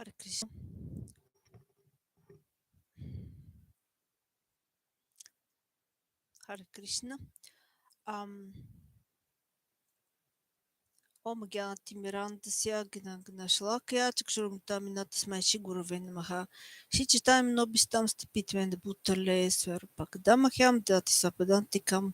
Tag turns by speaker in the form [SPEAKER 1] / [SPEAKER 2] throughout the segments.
[SPEAKER 1] Hare Krishna. Hare Krishna. Um, Om Gyanti Mirandasya Gnashlakya Chakshurumtaminatas Maishi Guruven Maha Shichitam Nobistam Stipitven Butale Swarpakdamahyam Datisapadantikam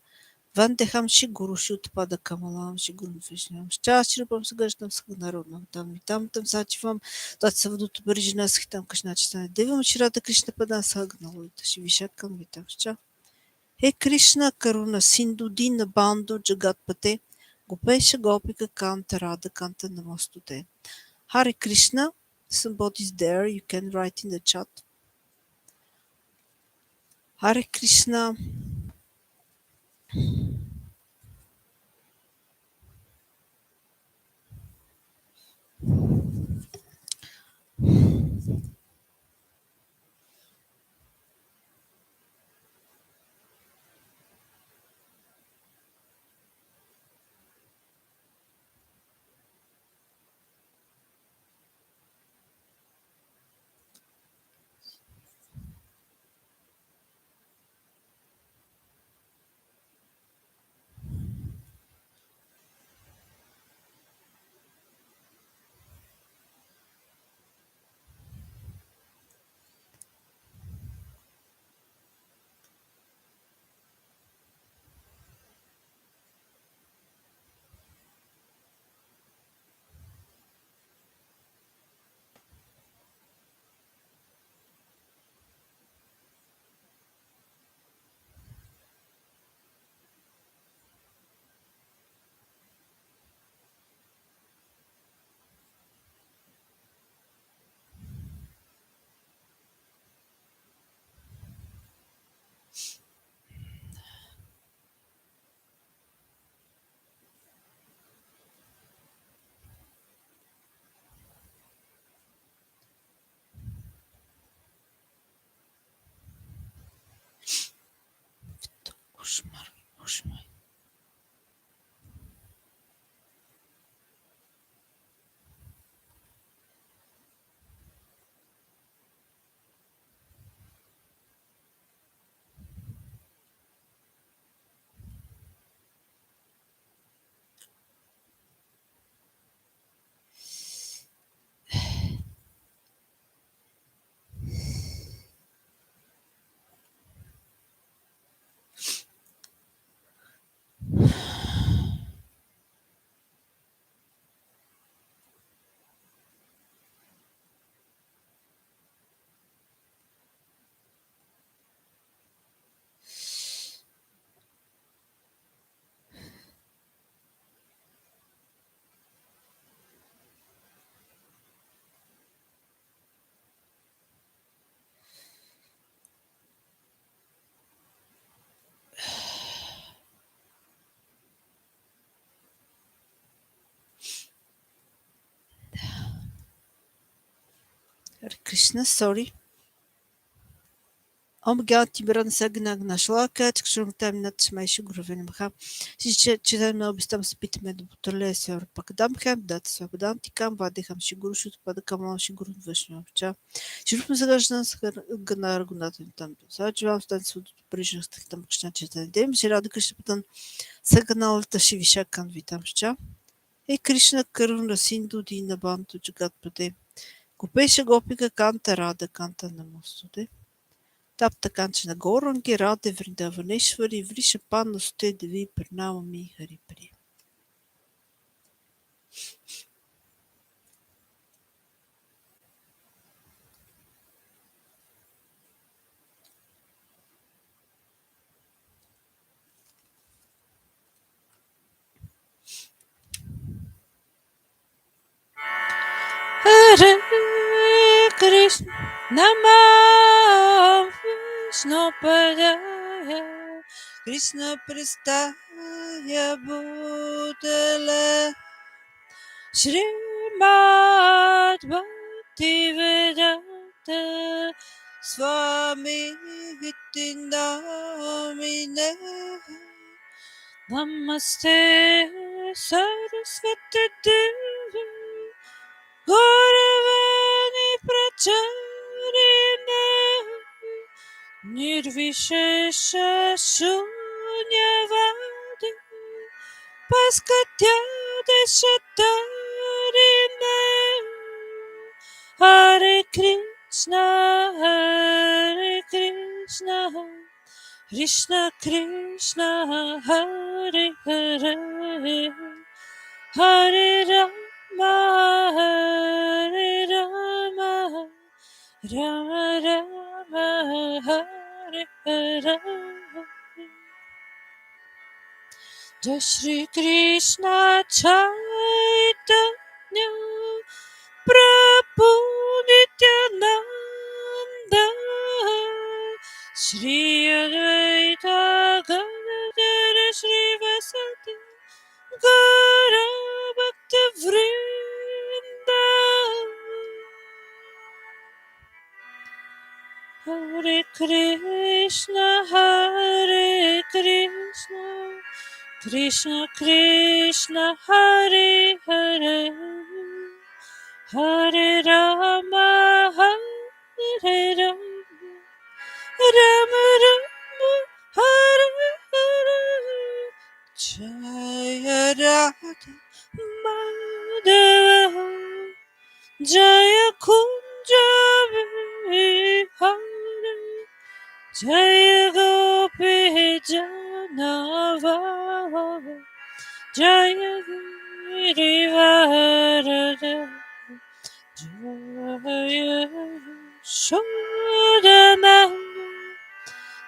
[SPEAKER 1] Вандехам Шигуру Шут Пада Камалам Шигуру Вишням Счастливым Сагашнам Саганародным там Сачивам Татсавдут Барижина Схитам Кашначтан Девам Чирата Кришна Пада Сагнал Шивишакам Витамща He Krishna Karuna Sindhu Dina Bandhu Jagatpate Gopesha Gopika Kanta Radha Kanta Namostute. Hare Krishna, somebody's there, you can write in the chat. Hare Krishna. Кошмар, боже мой. Hare Krishna, sorry. Om Gyanti Mirandasya Gnashlakya Chakshurumtaminatas Maishi Guruven Maha Shichitam Nobistam Stipitven Butale Swarpakdamahyam Datisapadantikam Vandeham Shiguru Shut Pada Kamalam Shiguru Vishnam Shirupam Sagashnan Saganargunatan Tam Sajvam Stan Sud Brижных там Кшначатан Дем Ширада Кришнапатан Саганал Ташивишакан Витамща He Krishna Karuna Sindhu Dina Bantu Jagatpate Gopesha Gopika Kanta Radha Kanta Namostute Tapta Kanchana Gaurangi Radhe Vrindavaneshwari Vrishapanu Ste Devi Pranamami Hari Pri. Hare Krishna Namah Vishnu Padaya Krishna Prestaya Bhutale Shrimad Bhaktivedanta Swami Vitindamine Namaste Saraswati Devi Guruvani Charine Nirvishesha Shunyavadi Paskatyade Shatarine Hare Krishna Krishna Krishna Hare Hare Hare Rama Hare Rama Rama Rama Hare Hare Jai Shri Krishna Chaitanya Prabhu Nityananda Shri Advaita Gadadara Shri Vasati Gaura Bhakta Vrinda Hare Krishna Krishna Krishna Hare Hare Hare Rama Hare Rama Rama Rama Hare Hare Jaya Radha Madhava Jaya Kunja Vihare Jaya Gopi Janava Jaya Girivarada Jaya Shodana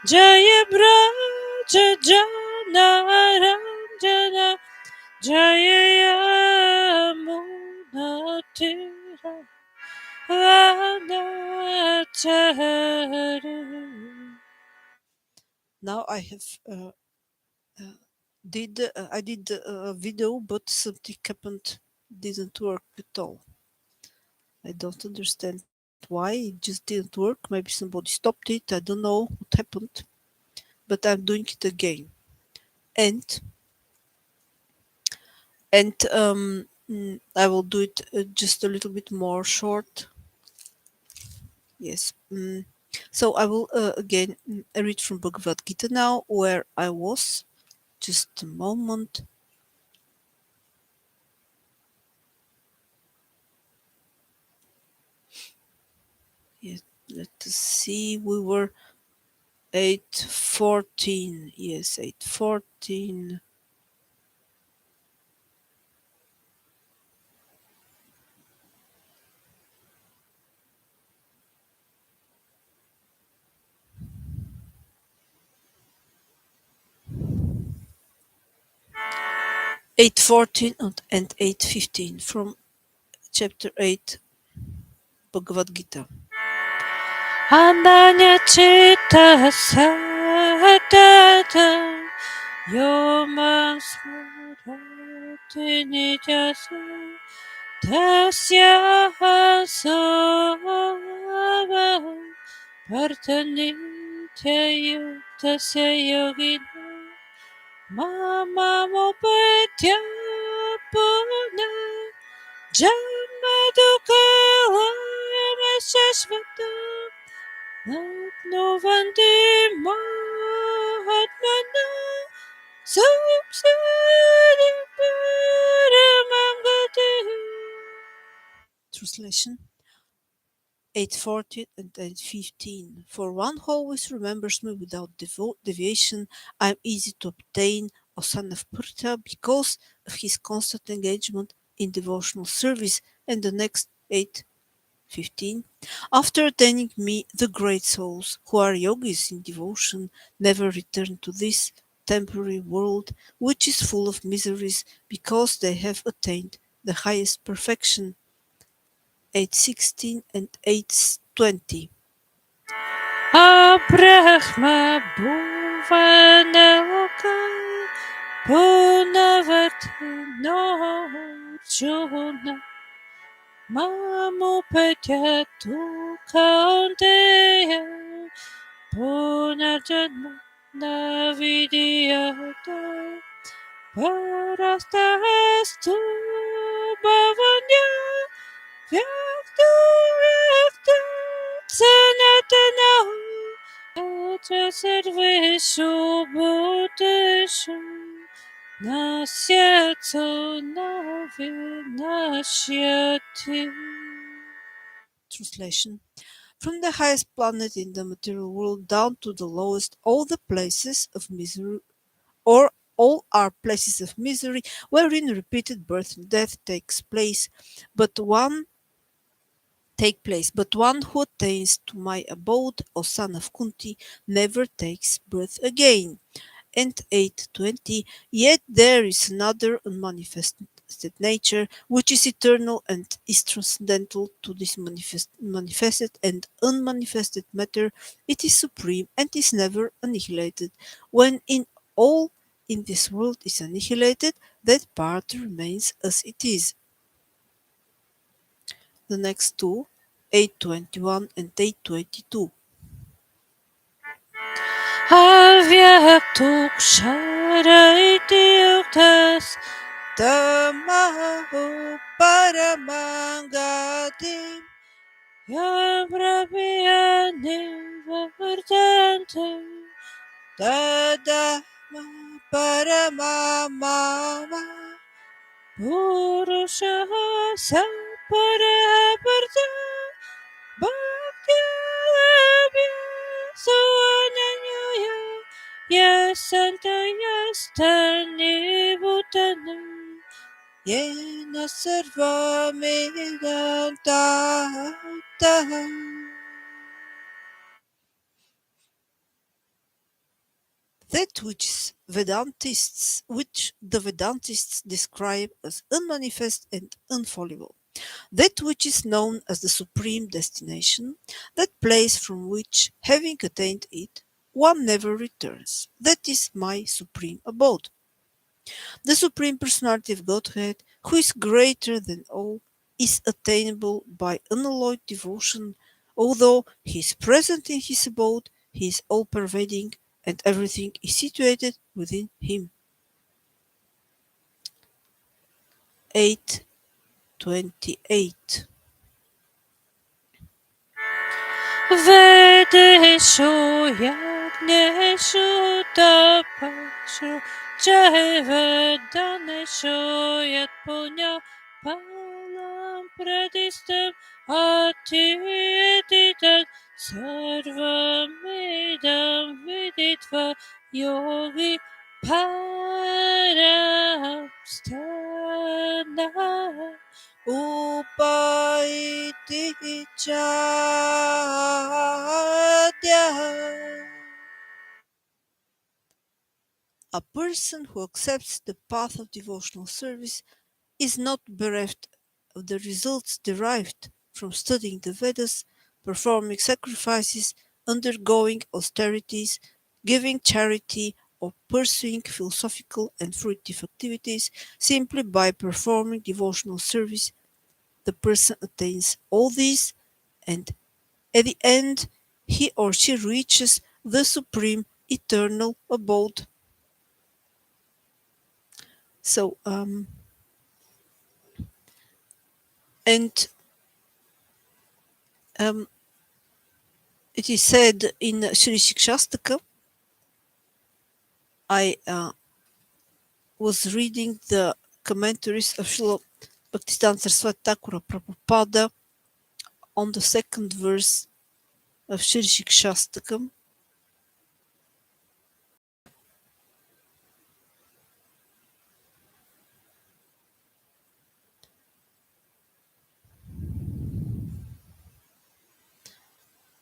[SPEAKER 1] Jaya Braja Jana Ranjana Jaya Yamuna Tira Vanachari. Now I have I did a video, but something happened, didn't work at all. I don't understand why it just didn't work. Maybe somebody stopped it. I don't know what happened, but I'm doing it again. And I will do it just a little bit more short. Yes. So I will again read from Bhagavat-Gita now, where I was. Just a moment. Yes, let us see. We were 8:14. Yes, 8:14. Eight 14 and 8:15 from chapter 8 Bhagavad Gita. Ananya chitta sadata yomam smurati nijasa tasya hasava partanitya yogina mamamupatya puna Jamadukayamashashvata Nupnovanti Mahatmana Samsari Paramangati. Translation 8:14 and 8:15. For one who always remembers me without deviation, I am easy to obtain, O son of Pritha, because of his constant engagement in devotional service. And the next 8:15. After attaining me, the great souls, who are yogis in devotion, never return to this temporary world, which is full of miseries, because they have attained the highest perfection. 8:16 and 8:20. Abrahma Bhuvanaloka Punavartino Arjuna Mamupajatu Kaunteya Punarjanma Navidiyata Parastastu Bhavanya Vyaktu
[SPEAKER 2] सर्वेषु भूतेषु नास्यतो न विनश्यति.
[SPEAKER 1] Translation. From the highest planet in the material world down to the lowest, all the places of misery, or all are places of misery wherein repeated birth and death take place, but one who attains to my abode, O son of Kunti, never takes birth again. And 8:20. Yet there is another unmanifested nature, which is eternal and is transcendental to this manifested and unmanifested matter. It is supreme and is never annihilated. When in all in this world is annihilated, that part remains as it is. The next two, 8:21 and 8:22.
[SPEAKER 2] Avyaktuksharaitiyuktas
[SPEAKER 1] Tamaho Paramangati
[SPEAKER 2] Yabrabhyanivartante
[SPEAKER 1] Tadama Paramamama
[SPEAKER 2] Purushaha Saparaparta Bhaktyalabhya Suananyaya Yasantayastani
[SPEAKER 1] Yena Sarvamidantata. That which the Vedantists describe as unmanifest and unfallible, that which is known as the supreme destination, that place from which, having attained it, one never returns. That is my supreme abode. The Supreme Personality of Godhead, who is greater than all, is attainable by unalloyed devotion. Although he is present in his abode, he is all pervading, and everything is situated within him. 8:28.
[SPEAKER 2] Vedeshu yagneshu tapashu Jaivedaneshu yat punya palam pradistam atiyetitat sarvamidam viditva yogi paramstana
[SPEAKER 1] Upaiti Chadya. A person who accepts the path of devotional service is not bereft of the results derived from studying the Vedas, performing sacrifices, undergoing austerities, giving charity, or pursuing philosophical and fruitive activities. Simply by performing devotional service, the person attains all these, and at the end, he or she reaches the supreme eternal abode. So, and um, it is said in Sri Shikshastaka. I was reading the commentaries of Srila Bhaktisiddhanta Saraswati Thakura Prabhupada on the second verse of Sri Shikshastakam.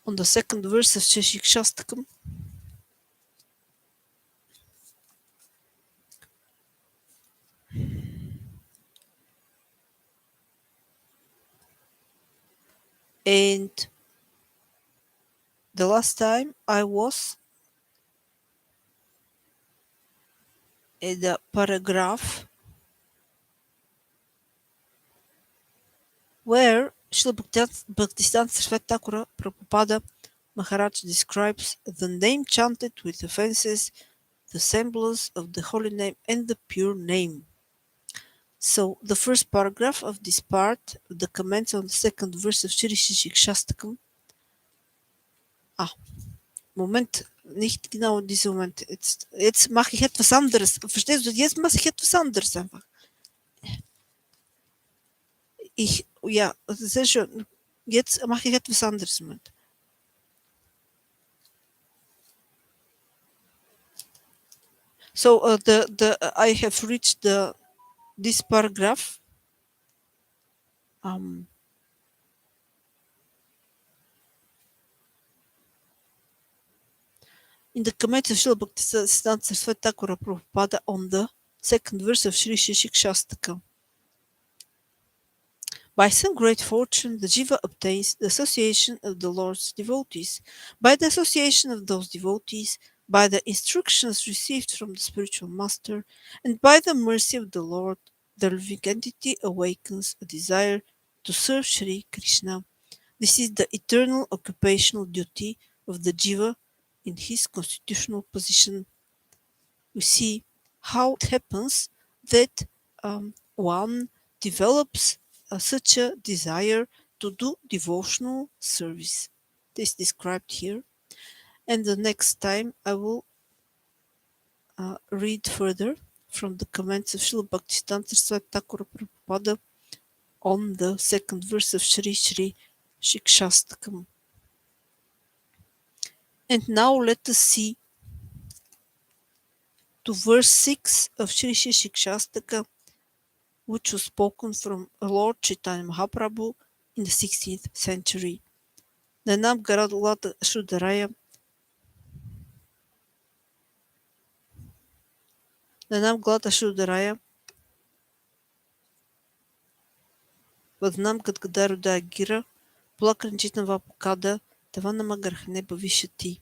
[SPEAKER 1] On the second verse of Sri Shikshastakam. And the last time I was at the paragraph where Srila Bhaktisiddhanta Saraswati Thakura Prabhupada Maharaj describes the name chanted with offenses, the semblance of the holy name, and the pure name. So the first paragraph of this part, the comments on the second verse of Shri Shikshastakam. Moment, nicht genau in diesem Moment. Jetzt mache ich etwas anderes. Verstehst du? Jetzt mache ich etwas anderes einfach. Ja, sehr schön. Jetzt mache ich etwas anderes. Moment. So I have reached this paragraph. Um, in the comments of Srila Bhaktisiddhanta Saraswati Thakura Prabhupada on the second verse of Sri Shikshastakam. By some great fortune, the jiva obtains the association of the Lord's devotees. By the association of those devotees, by the instructions received from the spiritual master, and by the mercy of the Lord, the living entity awakens a desire to serve Sri Krishna. This is the eternal occupational duty of the jiva in his constitutional position. We see how it happens that one develops such a desire to do devotional service. This is described here. And the next time I will read further from the comments of Srila Bhaktisiddhanta Saraswati Thakura Prabhupada on the second verse of Shri Shri Shikshastakam. And now let us see to verse 6 of Shri Shri Shikshastaka, which was spoken from Lord Chaitanya Mahaprabhu in the 16th century. Nanam Garadulata Shudaraya Nanam Glata Shudaraya Vadnam Gadgadaruda Gira Plakranjitnava Pukada Tavanamagarhane Bhavishati.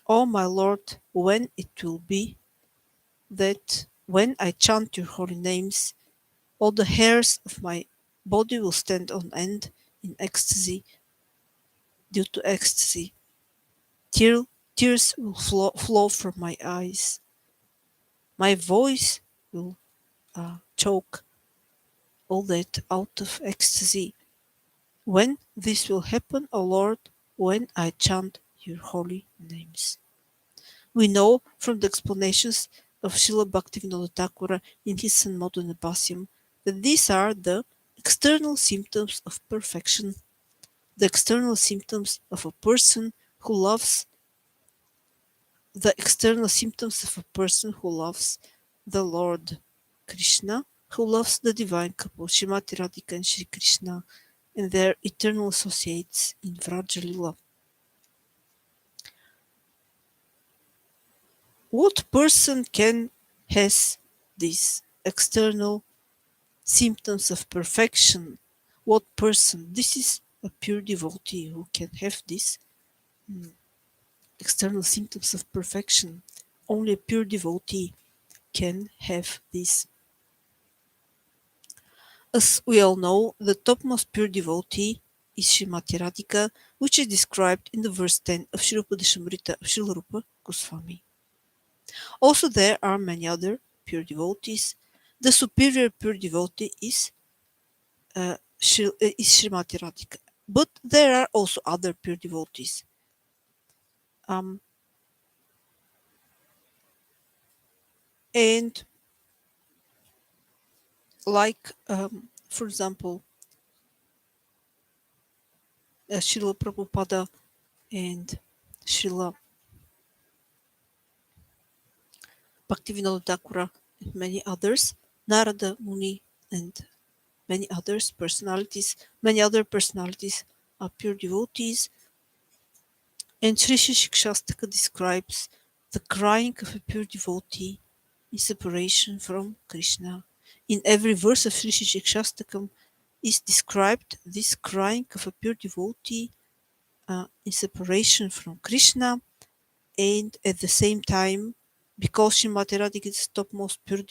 [SPEAKER 1] O my Lord, when it will be that when I chant your holy names, all the hairs of my body will stand on end in ecstasy due to ecstasy. Tears will flow from my eyes. My voice will choke all that out of ecstasy. When this will happen, O Lord, when I chant your holy names. We know from the explanations of Srila Bhaktivinoda Thakura in his Sanmodo Nepassim that these are the external symptoms of perfection, the external symptoms of a person who loves the external symptoms of a person who loves the Lord Krishna, who loves the divine couple Srimati Radhika and Shri Krishna and their eternal associates in Vrajalila. What person has these external symptoms of perfection? What person? This is a pure devotee who can have these external symptoms of perfection. Only a pure devotee can have this. As we all know, the topmost pure devotee is Srimati Radhika, which is described in the verse 10 of Sri Upadeshamrita of Srila Rupa Goswami. Also, there are many other pure devotees. The superior pure devotee is Srimati Radhika. But there are also other pure devotees. And like, for example, Srila Prabhupada and Srila Bhaktivinoda Thakura and many others, Narada Muni and many others personalities, many other personalities are pure devotees. And Sri Shikshastaka describes the crying of a pure devotee in separation from Krishna. In every verse of Sri Shikshastakam is described this crying of a pure devotee in separation from Krishna, and at the same time, because Srimati Radhika is the topmost pure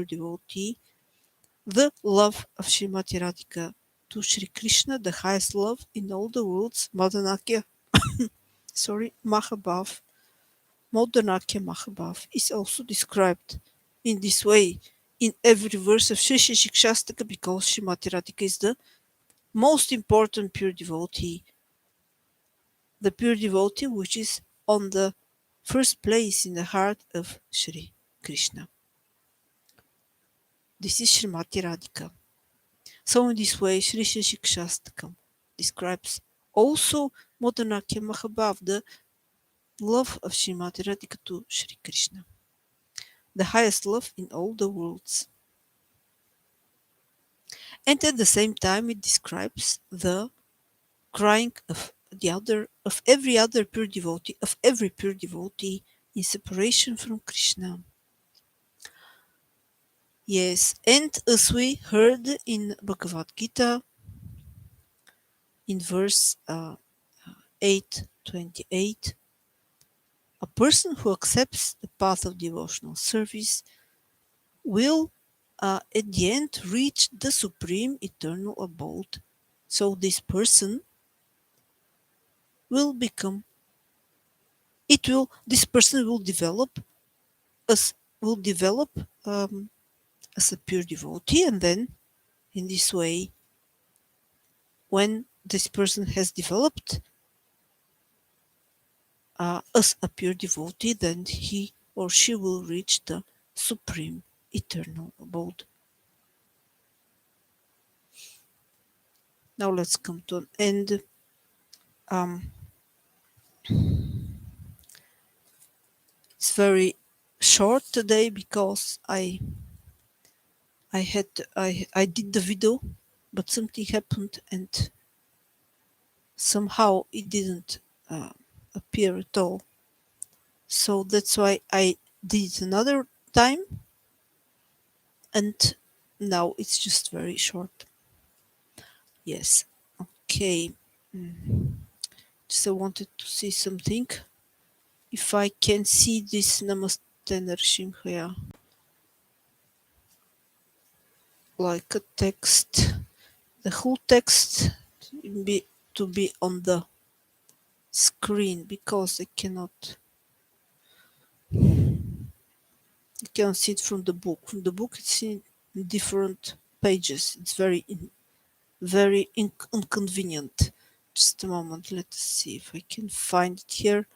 [SPEAKER 1] devotee, the love of Srimati Radhika to Sri Krishna, the highest love in all the worlds, Madanakya, Mahabhav, Madanakya Mahabhav, is also described in this way in every verse of Sri Shikshastaka, because Srimati Radhika is the most important pure devotee, the pure devotee which is on the first place in the heart of Shri Krishna. This is Srimati Radhika. So in this way, Shri Shikshastakam describes also Modanakya Mahabhav, the love of Srimati Radhika to Shri Krishna, the highest love in all the worlds. And at the same time, it describes the crying of every other pure devotee, of every pure devotee in separation from Krishna. Yes, and as we heard in Bhagavat-Gita, in verse 8:28, a person who accepts the path of devotional service will at the end reach the supreme eternal abode. So will become this person will as develop as a pure devotee, and then in this way, when this person has developed as a pure devotee, then he or she will reach the supreme eternal abode. Now let's come to an end. Um, it's very short today because I did the video, but something happened and somehow it didn't uh, appear at all. So that's why I did it another time, and now it's just very short. Yes. Okay. Just I wanted to see something. If I can see this Namaste Narsimhaya like a text, the whole text to be on the screen, because I cannot see it from the book. From the book, it's in different pages. It's very inconvenient. Just a moment. Let's see if I can find it here.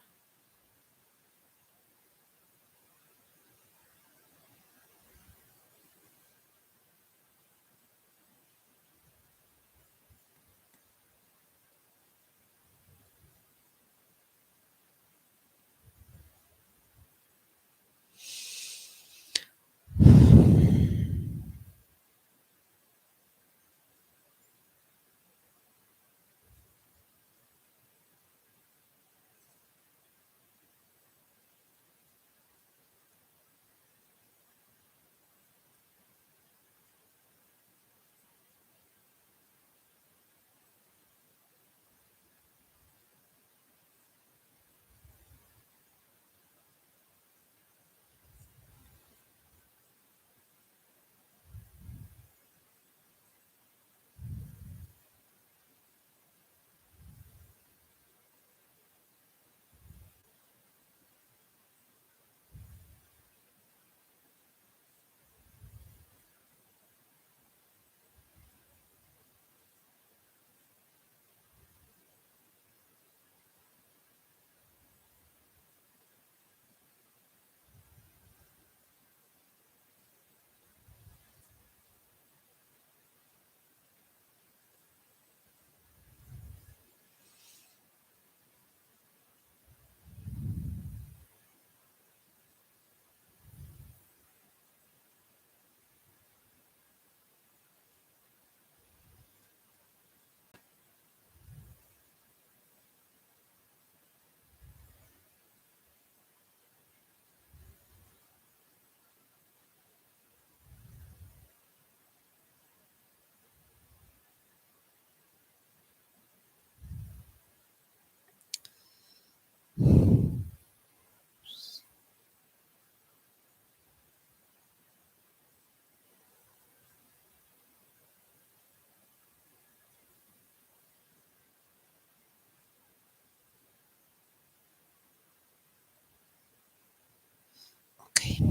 [SPEAKER 1] Okay,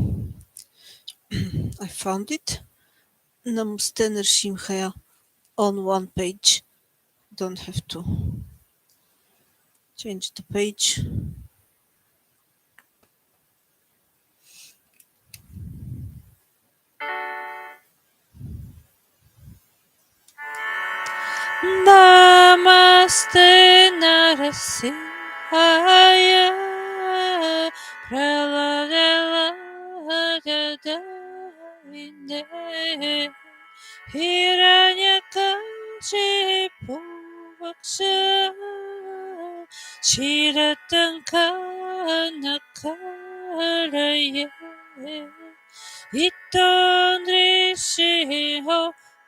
[SPEAKER 1] I found it. Namaste Narsimhaya on one page. Don't have to change the page.
[SPEAKER 2] Namaste Narasimhaya Praladayadayine Hiranyakashipu Vaksha Shiratankanakaraye Itondrishiho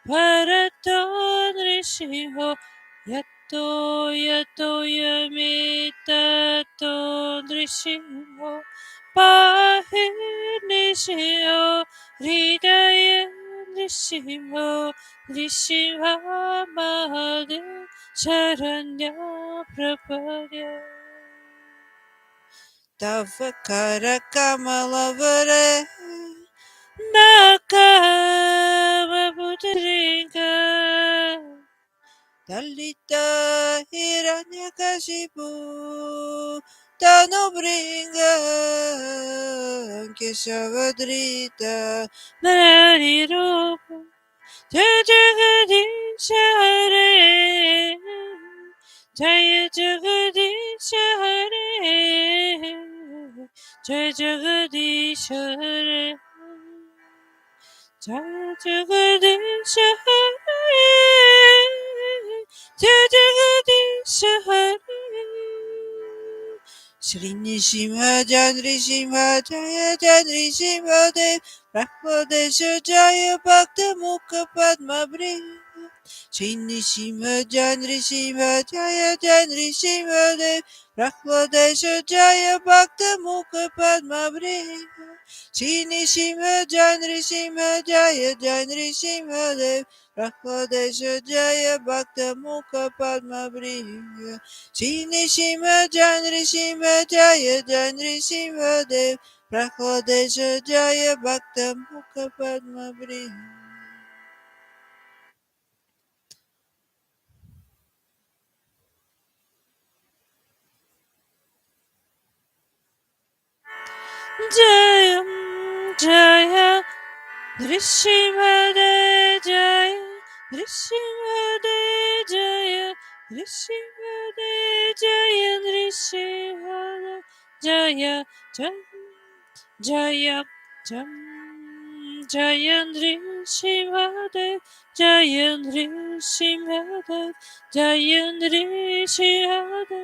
[SPEAKER 2] Paratondrishiho Yato yato yamitato drishiho Pahinishiho Hridaya drishiho Drishiha Mahade Sharanya Prapadya
[SPEAKER 1] Tava Karakamalavare
[SPEAKER 2] Nakama Putrinka
[SPEAKER 1] Dalita Hiranyakashipu Tanobringa Keshavadrita
[SPEAKER 2] Narari Rupa Jagadish Hare Jaya Jagadish Hare Jaya Jagadish Hare Jaya Jagadish Hare Jaya Jagadish Hare
[SPEAKER 1] Shri Nishimha Janri Shimha Jaya Janri Shimha Dev Brahmadesha Jaya Bhakta Mukha Padma Bringa Shri Nishimha Janri Shimha Jaya Janri Shimha Dev Brahmadesha Jaya Bhakta Mukha Padma Bringa Shri Nishimha Janri Shimha Jaya Janri Shimha Dev Brahmadesha Jaya Bhakta Mukha Padma Bringa Shri Nishima Janri Shima Jaya Janri Shima Dev Prakodesha Jaya Bhakta Mukha Padma Bri.
[SPEAKER 2] Jaya Jaya Drishimade Jaya Drishimade Jaya Drishimade Jaya Drishimade Jaya Jaya Jaya Jayandri Shivade Jayandri Shivade Jayandri Shivade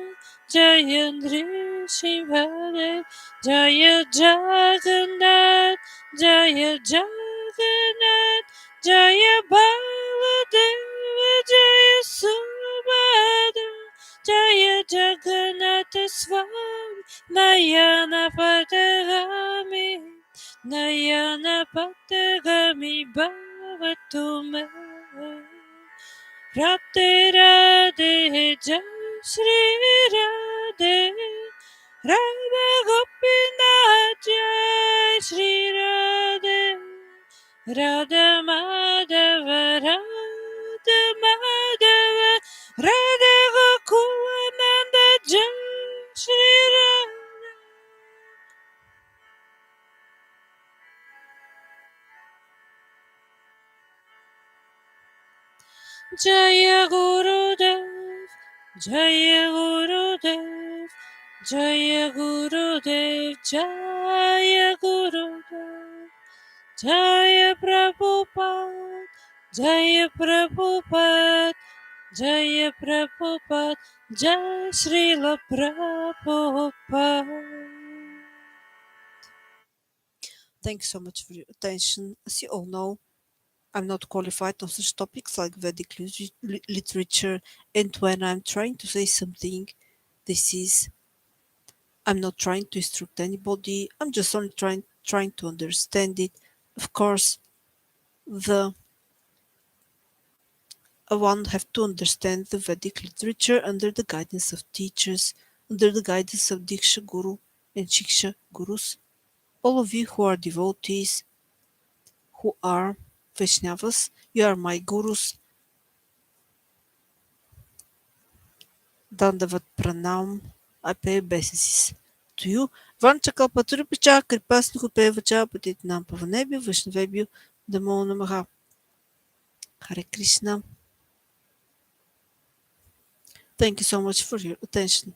[SPEAKER 2] Jayandri Shivade Jaya Jagannath Jaya Jagannath Jaya Baladeva Jaya Subhadra Jaya Jagannath Swami Nayana Patagami Nayana Patagami Bhavatu Me Radhe Radhe Jai Shri Radhe Radha Gopinath Jai Shri Radhe Radha Madhava Radha Madhava Radha Gokulananda Jai Shri Radhe Jaya Gurudev Jaya Gurudev Jaya Gurudev Jaya Gurudev Jaya Prabhupada Jaya Prabhupada Jaya Prabhupada Jai Srila Prabhupada
[SPEAKER 1] Thanks so much for your attention. As you all know, I'm not qualified on such topics like Vedic literature, and when I'm trying to say something, this is I'm not trying to instruct anybody. I'm just only trying to understand it. Of course, the one have to understand the Vedic literature under the guidance of teachers, under the guidance of Diksha Guru and Shiksha Gurus. All of you who are devotees, who are Vaishnavas, you are my Gurus. Dandavat Pranam. I pay obeisances to you. Vancha Kalpatarupachā Kripasniku Pevacha Patitinam Pavanebhyo Vaishnavebhyo Namo Namaha. Hare Krishna. Thank you so much for your attention.